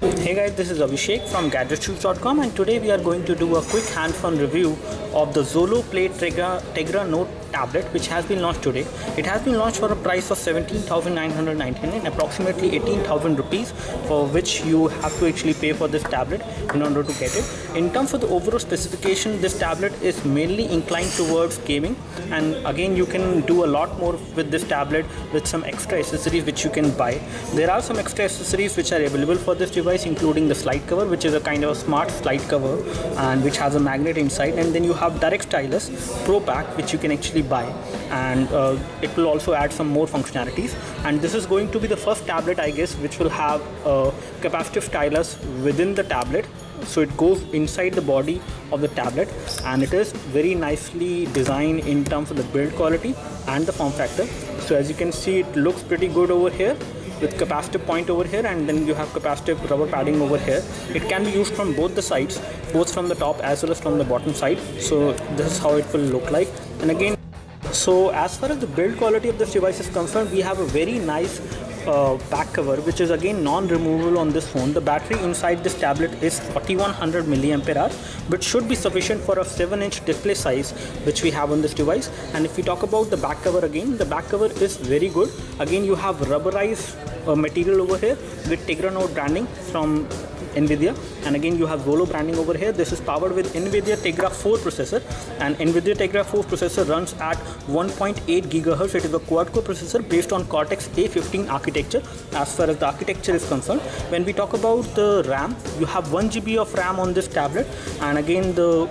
Hey guys, this is Abhishek from gadgetshoes.com, and today we are going to do a quick hands-on review of the Xolo Play Tegra Note tablet, which has been launched today. It has been launched for a price of 17,999, approximately 18,000 rupees, for which you have to actually pay for this tablet in order to get it. In terms of the overall specification, this tablet is mainly inclined towards gaming, and again you can do a lot more with this tablet with some extra accessories which you can buy. There are some extra accessories which are available for this device, including the slide cover, which is a kind of a smart slide cover and which has a magnet inside, and then you have direct stylus pro pack which you can actually buy, and it will also add some more functionalities. And this is going to be the first tablet, I guess, which will have a capacitive stylus within the tablet, so it goes inside the body of the tablet, and it is very nicely designed in terms of the build quality and the form factor. So as you can see, it looks pretty good over here with capacitive point over here, and then you have capacitive rubber padding over here. It can be used from both the sides, both from the top as well as from the bottom side. So this is how it will look like. And again, so as far as the build quality of this device is concerned, we have a very nice back cover, which is again non-removable on this phone. The battery inside this tablet is 4100 mAh, but should be sufficient for a 7-inch display size which we have on this device. And if we talk about the back cover, again the back cover is very good. Again you have rubberized material over here with Tegra Note branding from NVIDIA, and again you have Xolo branding over here. This is powered with NVIDIA Tegra 4 processor, and NVIDIA Tegra 4 processor runs at 1.8 GHz. It is a quad-core processor based on Cortex A15 architecture as far as the architecture is concerned. When we talk about the RAM, you have 1 GB of RAM on this tablet, and again the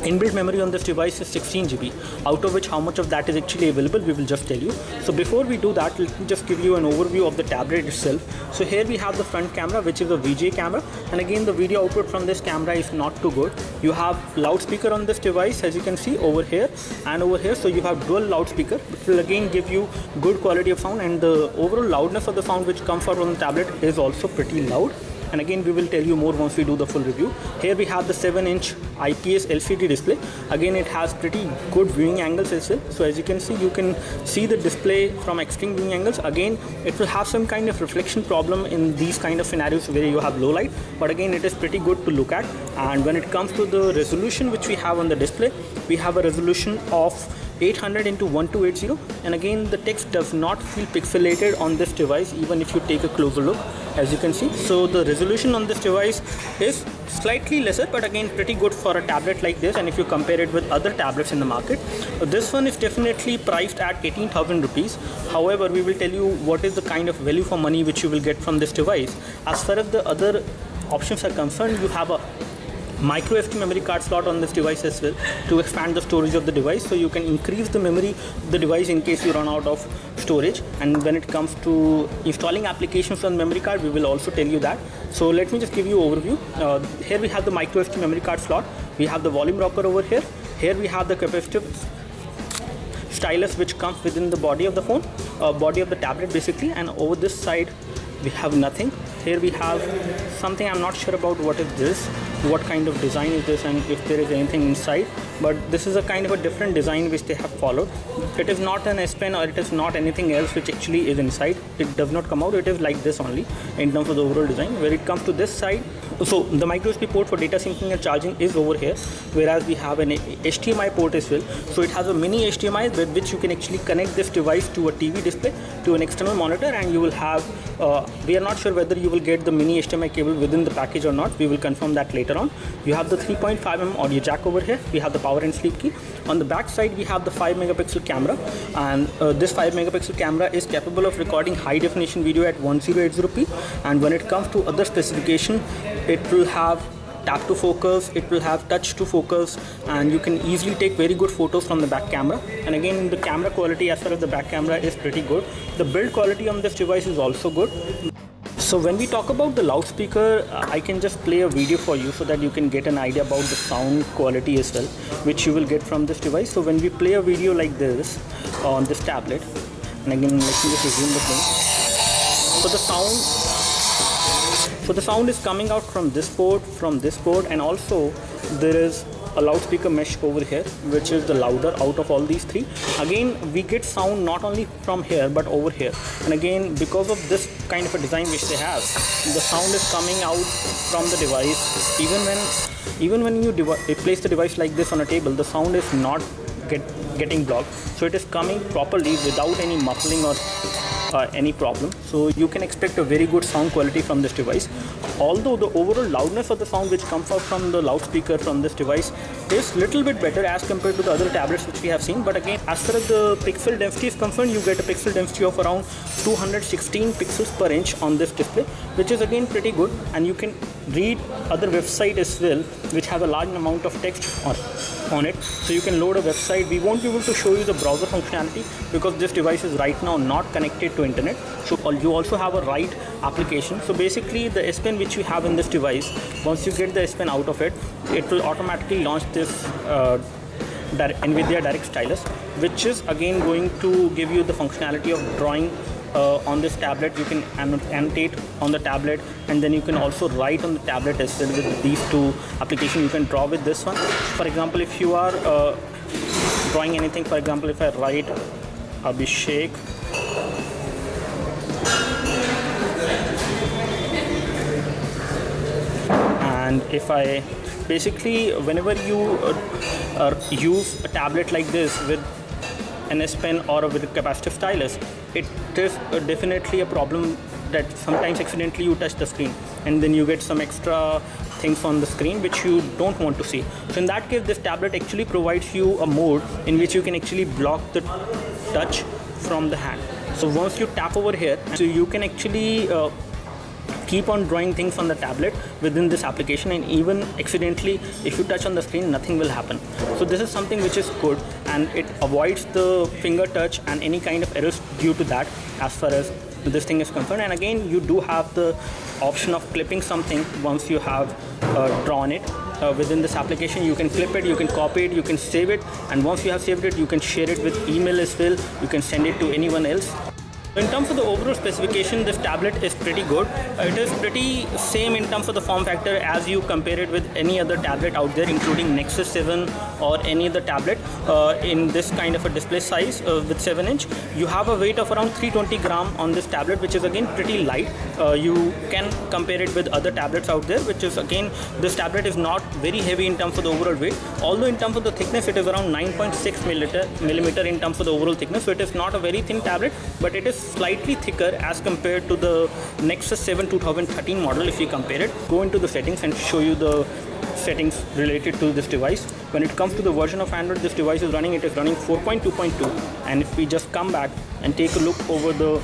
inbuilt memory on this device is 16 GB, out of which how much of that is actually available we will just tell you. So before we do that, let me just give you an overview of the tablet itself. So here we have the front camera, which is a VGA camera, and again the video output from this camera is not too good. You have loudspeaker on this device, as you can see over here and over here, so you have dual loudspeaker, which will again give you good quality of sound, and the overall loudness of the sound which comes out from the tablet is also pretty loud. And again we will tell you more once we do the full review. Here we have the 7-inch IPS LCD display. Again it has pretty good viewing angles as well. So as you can see the display from extreme viewing angles. Again it will have some kind of reflection problem in these kind of scenarios where you have low light, but again it is pretty good to look at. And when it comes to the resolution which we have on the display, we have a resolution of 800 into 1280, and again the text does not feel pixelated on this device even if you take a closer look, as you can see. So the resolution on this device is slightly lesser, but again pretty good for a tablet like this. And if you compare it with other tablets in the market, this one is definitely priced at 18,000 rupees. However, we will tell you what is the kind of value for money which you will get from this device. As far as the other options are concerned, you have a micro SD memory card slot on this device as well to expand the storage of the device, so you can increase the memory of the device in case you run out of storage. And when it comes to installing applications on memory card, we will also tell you that. So let me just give you an overview. Here we have the micro SD memory card slot, we have the volume rocker over here, here we have the capacitive stylus which comes within the body of the phone, body of the tablet basically, and over this side we have nothing. Here we have something, I'm not sure about what is this, what kind of design is this, and if there is anything inside, but this is a kind of a different design which they have followed. It is not an S Pen or it is not anything else which actually is inside. It does not come out, it is like this only in terms of the overall design. Where it comes to this side, so the micro SD port for data syncing and charging is over here, whereas we have an HDMI port as well. So it has a mini HDMI with which you can actually connect this device to a TV display, to an external monitor, and you will have we are not sure whether you will get the mini HDMI cable within the package or not. We will confirm that later on. You have the 3.5mm audio jack over here. We have the power and sleep key. On the back side we have the 5-megapixel camera, and this 5-megapixel camera is capable of recording high definition video at 1080p. And when it comes to other specification, it will have tap to focus, it will have touch to focus, and you can easily take very good photos from the back camera. And again the camera quality as far as the back camera is pretty good. The build quality on this device is also good. So when we talk about the loudspeaker, I can just play a video for you so that you can get an idea about the sound quality as well, which you will get from this device. So when we play a video like this on this tablet, and again let me just resume the thing. So the sound is coming out from this port, and also there is a loudspeaker mesh over here, which is the louder out of all these three. Again, we get sound not only from here but over here, and again, because of this kind of a design which they have, the sound is coming out from the device. Even when you place the device like this on a table, the sound is not getting blocked, so it is coming properly without any muffling or any problem. So you can expect a very good sound quality from this device. Although the overall loudness of the sound which comes out from the loudspeaker from this device is little bit better as compared to the other tablets which we have seen. But again, as far as the pixel density is concerned, you get a pixel density of around 216 pixels per inch on this display, which is again pretty good, and you can read other website as well which have a large amount of text on it. So you can load a website. We won't be able to show you the browser functionality because this device is right now not connected to internet. So you also have a write application. So basically the S Pen which you have in this device, once you get the S Pen out of it, it will automatically launch this NVIDIA Direct Stylus, which is again going to give you the functionality of drawing on this tablet. You can annotate on the tablet, and then you can also write on the tablet as well. With these two applications, you can draw with this one. For example, if you are drawing anything, for example, if I write Abhishek, and if I basically, whenever you use a tablet like this with an S Pen or with a capacitive stylus, it is definitely a problem that sometimes accidentally you touch the screen and then you get some extra things on the screen which you don't want to see. So in that case, this tablet actually provides you a mode in which you can actually block the touch from the hand. So once you tap over here, so you can actually keep on drawing things on the tablet within this application, and even accidentally if you touch on the screen, nothing will happen. So this is something which is good, and it avoids the finger touch and any kind of errors due to that as far as this thing is concerned. And again, you do have the option of clipping something once you have drawn it. Within this application, you can clip it, you can copy it, you can save it, and once you have saved it, you can share it with email as well. You can send it to anyone else. In terms of the overall specification, this tablet is pretty good. It is pretty same in terms of the form factor as you compare it with any other tablet out there, including Nexus 7 or any other tablet in this kind of a display size with 7-inch. You have a weight of around 320 gram on this tablet, which is again pretty light. You can compare it with other tablets out there, which is again, this tablet is not very heavy in terms of the overall weight. Although in terms of the thickness, it is around 9.6 millimeter in terms of the overall thickness. So it is not a very thin tablet, but it is slightly thicker as compared to the Nexus 7 2013 model. If you compare it, go into the settings and show you the settings related to this device. When it comes to the version of Android this device is running, it is running 4.2.2, and if we just come back and take a look over the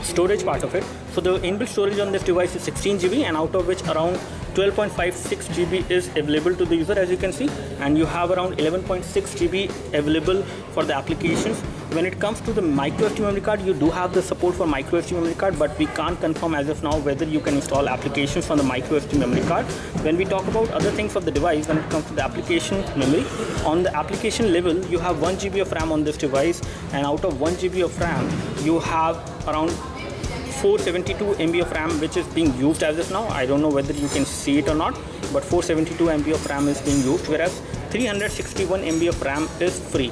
storage part of it, so the inbuilt storage on this device is 16 GB, and out of which around 12.56 GB is available to the user, as you can see, and you have around 11.6 GB available for the applications. When it comes to the micro SD memory card, you do have the support for micro SD memory card, but we can't confirm as of now whether you can install applications on the micro SD memory card. When we talk about other things of the device, when it comes to the application memory, on the application level, you have 1 GB of RAM on this device, and out of 1 GB of RAM, you have around 472 MB of RAM, which is being used as of now. I don't know whether you can see it or not, but 472 MB of RAM is being used, whereas 361 MB of RAM is free.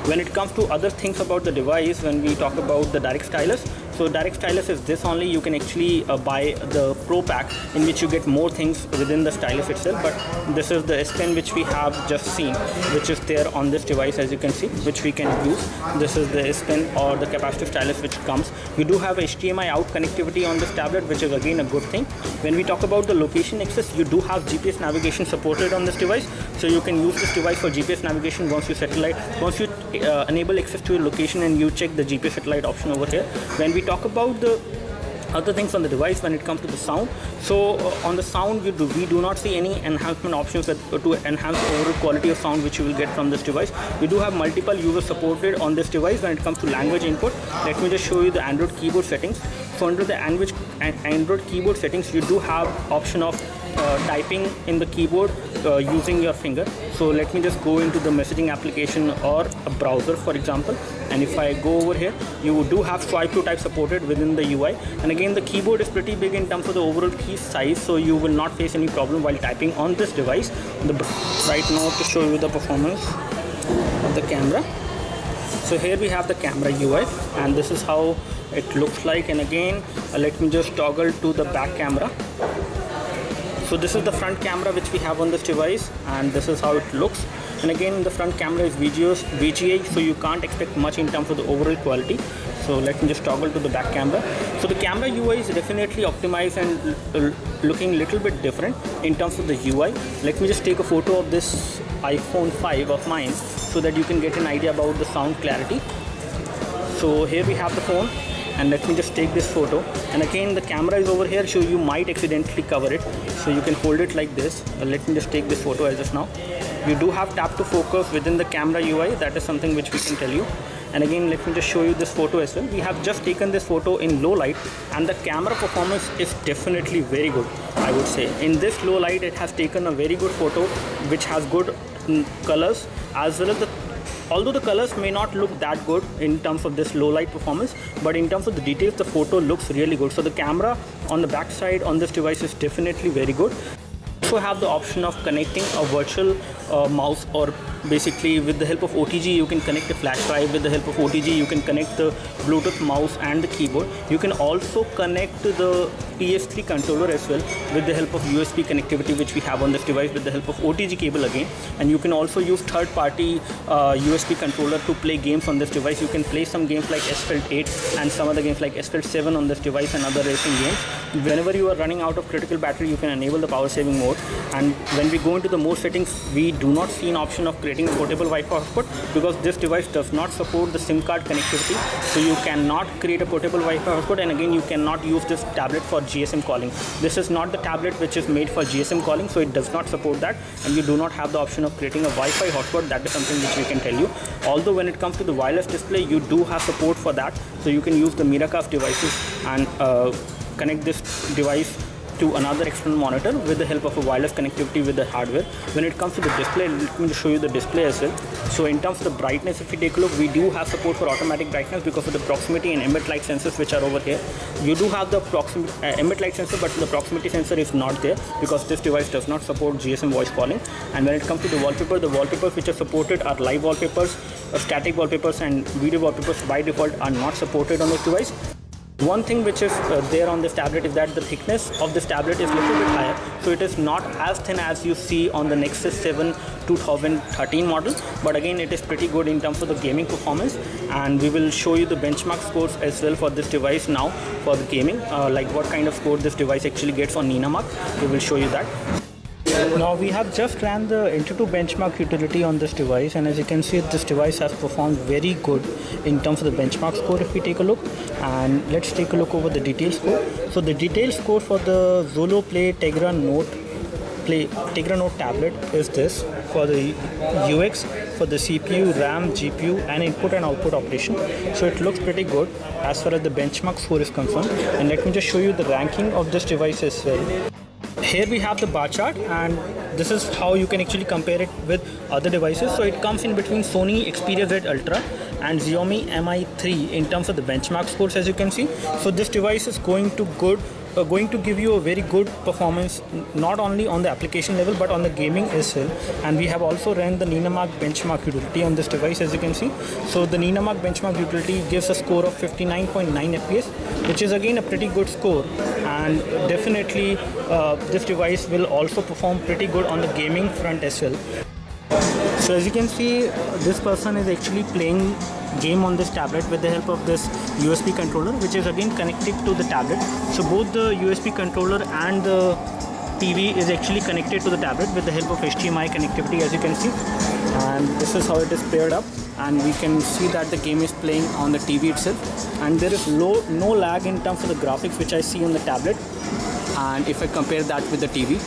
When it comes to other things about the device, when we talk about the Direct Stylus, so Direct Stylus is this only. You can actually buy the Pro Pack, in which you get more things within the stylus itself, but this is the S Pen which we have just seen, which is there on this device, as you can see, which we can use. This is the S Pen or the capacitive stylus which comes. You do have HDMI out connectivity on this tablet, which is again a good thing. When we talk about the location access, you do have GPS navigation supported on this device, so you can use this device for GPS navigation once you enable access to your location and you check the GPS satellite option over here. When we talk about the other things on the device, when it comes to the sound, so on the sound, we do not see any enhancement options to enhance the overall quality of sound which you will get from this device. We do have multiple users supported on this device. When it comes to language input, let me just show you the Android keyboard settings. So under the Android keyboard settings, you do have option of typing in the keyboard using your finger. So let me just go into the messaging application or a browser, for example, and if I go over here, you do have swipe to type supported within the UI. And again, the keyboard is pretty big in terms of the overall key size, so you will not face any problem while typing on this device. Right now, to show you the performance of the camera. So here we have the camera UI, and this is how it looks like. And again, let me just toggle to the back camera. So this is the front camera which we have on this device, and this is how it looks. And again, the front camera is VGA, so you can't expect much in terms of the overall quality. So let me just toggle to the back camera. So the camera UI is definitely optimized and looking a little bit different in terms of the UI. Let me just take a photo of this iPhone 5 of mine so that you can get an idea about the sound clarity. So here we have the phone, and let me just take this photo. And again, the camera is over here, so you might accidentally cover it, so you can hold it like this. Let me just take this photo as of now. You do have tap to focus within the camera UI. That is something which we can tell you. And again, let me just show you this photo as well. We have just taken this photo in low light, and the camera performance is definitely very good, I would say. In this low light, it has taken a very good photo which has good colors, as well as although the colors may not look that good in terms of this low light performance, but in terms of the details, the photo looks really good. So the camera on the back side on this device is definitely very good. Also have the option of connecting a virtual mouse, or basically with the help of OTG you can connect a flash drive. With the help of OTG you can connect the Bluetooth mouse and the keyboard. You can also connect the PS3 controller as well with the help of USB connectivity which we have on this device with the help of OTG cable again. And you can also use third-party USB controller to play games on this device. You can play some games like Asphalt 8 and some other games like Asphalt 7 on this device and other racing games. Whenever you are running out of critical battery, you can enable the power saving mode. And when we go into the more settings, we do not see an option of creating a portable Wi-Fi hotspot because this device does not support the SIM card connectivity. So you cannot create a portable Wi-Fi hotspot, and again you cannot use this tablet for GSM calling. This is not the tablet which is made for GSM calling, so it does not support that, and you do not have the option of creating a Wi-Fi hotspot. That is something which we can tell you. Although when it comes to the wireless display, you do have support for that, so you can use the Miracast devices and connect this device to another external monitor with the help of a wireless connectivity with the hardware. When it comes to the display, let me show you the display as well. So in terms of the brightness, if you take a look, we do have support for automatic brightness because of the proximity and ambient light sensors which are over here. You do have the ambient light sensor, but the proximity sensor is not there because this device does not support GSM voice calling. And when it comes to the wallpapers which are supported are live wallpapers, static wallpapers, and video wallpapers by default are not supported on this device. One thing which is there on this tablet is that the thickness of this tablet is a little bit higher, so it is not as thin as you see on the Nexus 7 2013 model, but again it is pretty good in terms of the gaming performance. And we will show you the benchmark scores as well for this device now for the gaming, like what kind of score this device actually gets on Ninamark. We will show you that. Now we have just ran the Intuitive benchmark utility on this device, and as you can see, this device has performed very good in terms of the benchmark score. If we take a look, and let's take a look over the detail score. So the detail score for the Xolo Play Tegra Note tablet is this: for the UX, for the CPU, RAM, GPU, and input and output operation. So it looks pretty good as far as the benchmark score is concerned. And let me just show you the ranking of this device as well. Here we have the bar chart, and this is how you can actually compare it with other devices. So it comes in between Sony Xperia Z Ultra and Xiaomi Mi 3 in terms of the benchmark scores, as you can see. So this device is going to give you a very good performance, not only on the application level but on the gaming as well. And we have also ran the Ninamark benchmark utility on this device, as you can see. So the Ninamark benchmark utility gives a score of 59.9 FPS, which is again a pretty good score, and definitely this device will also perform pretty good on the gaming front as well. So as you can see, this person is actually playing game on this tablet with the help of this USB controller, which is again connected to the tablet. So both the USB controller and the TV is actually connected to the tablet with the help of HDMI connectivity, as you can see. And this is how it is paired up, and we can see that the game is playing on the TV itself, and there is no lag in terms of the graphics which I see on the tablet. And if I compare that with the TV,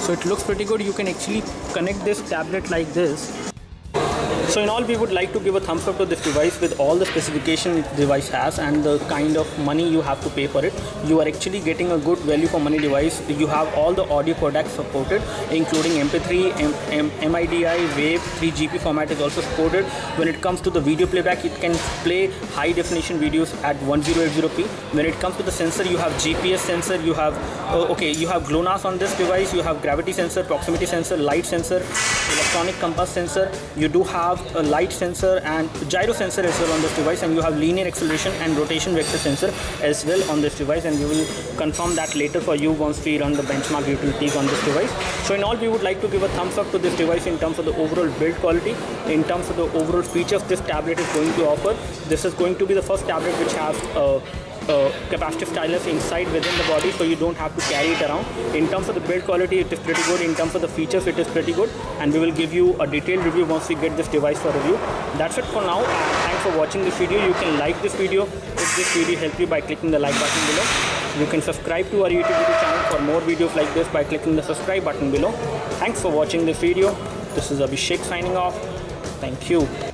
so it looks pretty good. You can actually connect this tablet like this. So in all, we would like to give a thumbs up to this device with all the specification the device has and the kind of money you have to pay for it. You are actually getting a good value for money device. You have all the audio codecs supported, including MP3, MIDI, WAV, 3GP format is also supported. When it comes to the video playback, it can play high definition videos at 1080p. When it comes to the sensor, you have GPS sensor, you have you have GLONASS on this device, you have gravity sensor, proximity sensor, light sensor, electronic compass sensor. You do have a light sensor and gyro sensor as well on this device, and you have linear acceleration and rotation vector sensor as well on this device, and we will confirm that later for you once we run the benchmark utilities on this device. So in all, we would like to give a thumbs up to this device in terms of the overall build quality, in terms of the overall features this tablet is going to offer. This is going to be the first tablet which has capacitive stylus inside within the body, so you don't have to carry it around. In terms of the build quality, it is pretty good. In terms of the features, it is pretty good, and we will give you a detailed review once we get this device for review. That's it for now, and thanks for watching this video. You can like this video if this video helped you by clicking the like button below. You can subscribe to our YouTube channel for more videos like this by clicking the subscribe button below. Thanks for watching this video. This is Abhishek signing off. Thank you.